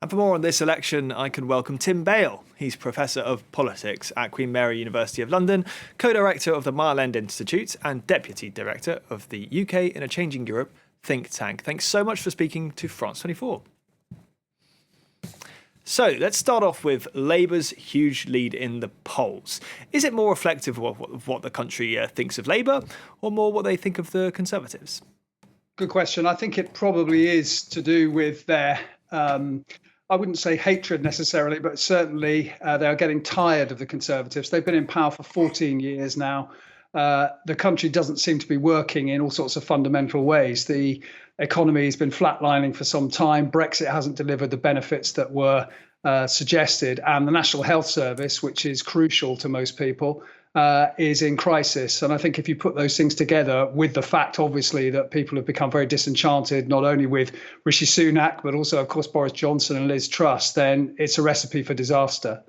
And for more on this election, I can welcome Tim Bale. He's Professor of Politics at Queen Mary University of London, co-director of the Mile End Institute and Deputy Director of the UK in a Changing Europe think tank. Thanks so much for speaking to France 24. So let's start off with Labour's huge lead in the polls. Is it more reflective of what the country thinks of Labour, or more what they think of the Conservatives? Good question. I think it probably is to do with their, I wouldn't say hatred necessarily, but certainly they are getting tired of the Conservatives. They've been in power for 14 years now. The country doesn't seem to be working in all sorts of fundamental ways. The economy has been flatlining for some time. Brexit hasn't delivered the benefits that were suggested. And the National Health Service, which is crucial to most people, is in crisis. And I think if you put those things together with the fact, obviously, that people have become very disenchanted, not only with Rishi Sunak, but also, of course, Boris Johnson and Liz Truss, then it's a recipe for disaster.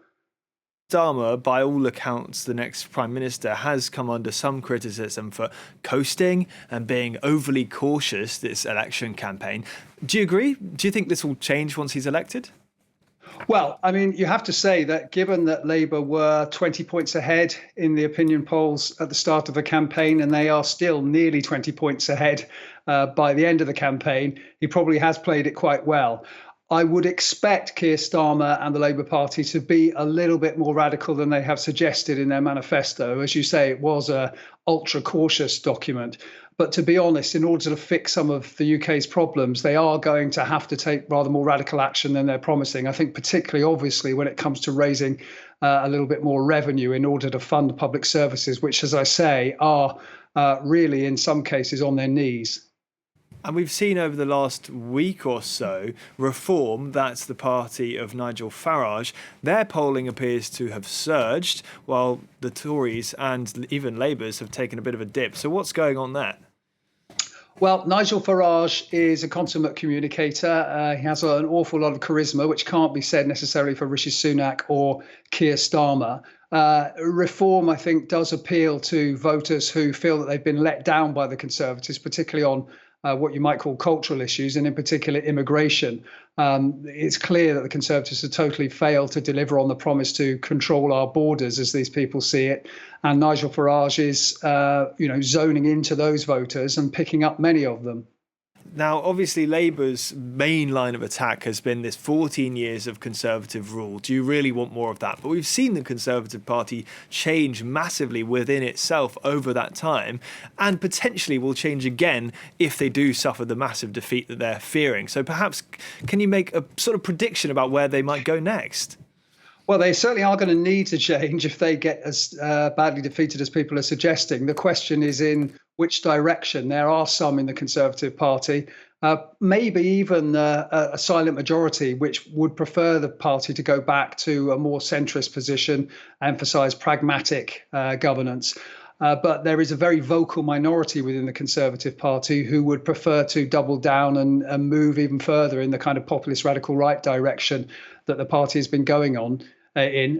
Starmer, by all accounts, the next Prime Minister, has come under some criticism for coasting and being overly cautious this election campaign. Do you agree? Do you think this will change once he's elected? Well, I mean, you have to say that given that Labour were 20 points ahead in the opinion polls at the start of the campaign, and they are still nearly 20 points ahead by the end of the campaign, he probably has played it quite well. I would expect Keir Starmer and the Labour Party to be a little bit more radical than they have suggested in their manifesto. As you say, it was a ultra cautious document. But to be honest, in order to fix some of the UK's problems, they are going to have to take rather more radical action than they're promising. I think particularly, obviously, when it comes to raising a little bit more revenue in order to fund public services, which, as I say, are really in some cases on their knees. And we've seen over the last week or so, Reform, that's the party of Nigel Farage, their polling appears to have surged, while the Tories and even Labour's have taken a bit of a dip. So what's going on there? Well, Nigel Farage is a consummate communicator. He has an awful lot of charisma, which can't be said necessarily for Rishi Sunak or Keir Starmer. Reform, I think, does appeal to voters who feel that they've been let down by the Conservatives, particularly on what you might call cultural issues, and in particular immigration. It's clear that the Conservatives have totally failed to deliver on the promise to control our borders, as these people see it. And Nigel Farage is, zoning into those voters and picking up many of them. Now, obviously, Labour's main line of attack has been this 14 years of Conservative rule. Do you really want more of that? But we've seen the Conservative Party change massively within itself over that time, and potentially will change again if they do suffer the massive defeat that they're fearing. So perhaps, can you make a sort of prediction about where they might go next? Well, they certainly are going to need to change if they get as badly defeated as people are suggesting. The question is in which direction. There are some in the Conservative Party, maybe even a silent majority, which would prefer the party to go back to a more centrist position, emphasise pragmatic governance. But there is a very vocal minority within the Conservative Party who would prefer to double down and move even further in the kind of populist radical right direction that the party has been going on.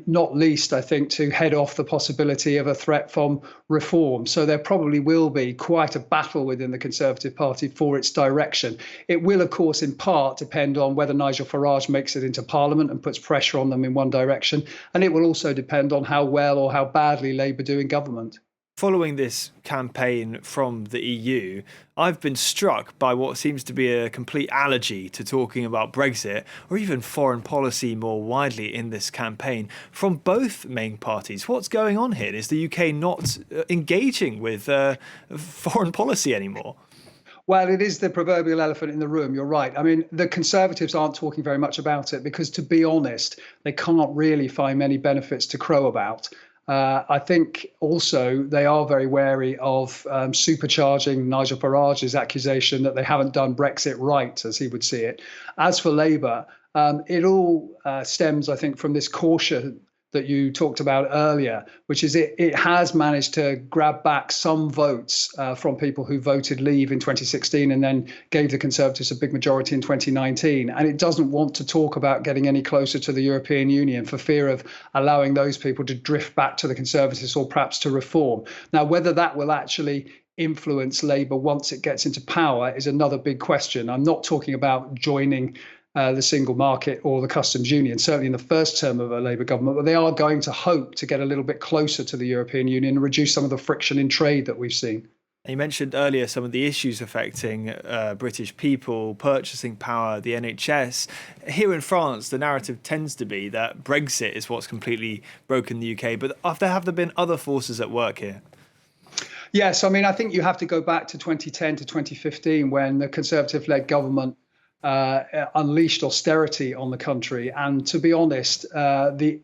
Not least, I think, to head off the possibility of a threat from Reform. So there probably will be quite a battle within the Conservative Party for its direction. It will, of course, in part depend on whether Nigel Farage makes it into Parliament and puts pressure on them in one direction. And it will also depend on how well or how badly Labour do in government. Following this campaign from the EU, I've been struck by what seems to be a complete allergy to talking about Brexit or even foreign policy more widely in this campaign from both main parties. What's going on here? Is the UK not engaging with foreign policy anymore? Well, it is the proverbial elephant in the room. You're right. I mean, the Conservatives aren't talking very much about it because, to be honest, they can't really find many benefits to crow about. I think also they are very wary of supercharging Nigel Farage's accusation that they haven't done Brexit right, as he would see it. As for Labour, it all stems, I think, from this caution that you talked about earlier, which is it has managed to grab back some votes from people who voted Leave in 2016 and then gave the Conservatives a big majority in 2019. And it doesn't want to talk about getting any closer to the European Union for fear of allowing those people to drift back to the Conservatives or perhaps to Reform. Now, whether that will actually influence Labour once it gets into power is another big question. I'm not talking about joining the single market or the customs union, certainly in the first term of a Labour government, but they are going to hope to get a little bit closer to the European Union and reduce some of the friction in trade that we've seen. You mentioned earlier some of the issues affecting British people, purchasing power, the NHS. Here in France, the narrative tends to be that Brexit is what's completely broken the UK. But have there been other forces at work here? Yes, I mean, I think you have to go back to 2010 to 2015 when the Conservative-led government unleashed austerity on the country. And to be honest, the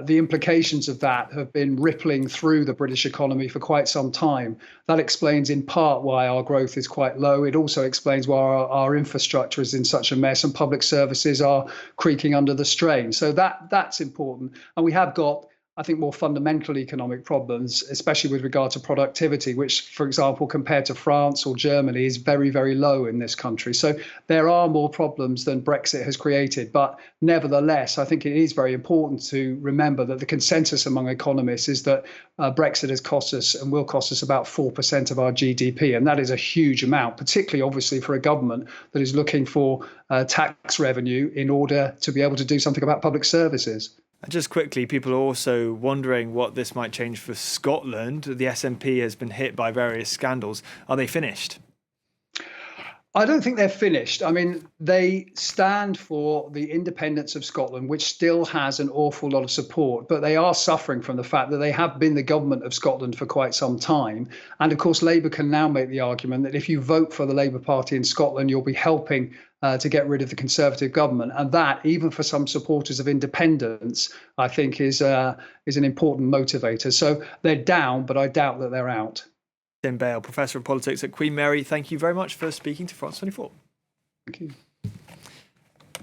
implications of that have been rippling through the British economy for quite some time. That explains in part why our growth is quite low. It also explains why our infrastructure is in such a mess and public services are creaking under the strain. So that's important. And we have got, I think, more fundamental economic problems, especially with regard to productivity, which, for example, compared to France or Germany, is very, very low in this country. So there are more problems than Brexit has created. But nevertheless, I think it is very important to remember that the consensus among economists is that Brexit has cost us and will cost us about 4% of our GDP. And that is a huge amount, particularly, obviously, for a government that is looking for tax revenue in order to be able to do something about public services. And just quickly, people are also wondering what this might change for Scotland. The SNP has been hit by various scandals. Are they finished? I don't think they're finished. I mean, they stand for the independence of Scotland, which still has an awful lot of support, but they are suffering from the fact that they have been the government of Scotland for quite some time. And of course, Labour can now make the argument that if you vote for the Labour Party in Scotland, you'll be helping to get rid of the Conservative government. And that, even for some supporters of independence, I think is an important motivator. So they're down, but I doubt that they're out. Tim Bale, Professor of Politics at Queen Mary, thank you very much for speaking to France 24. Thank you.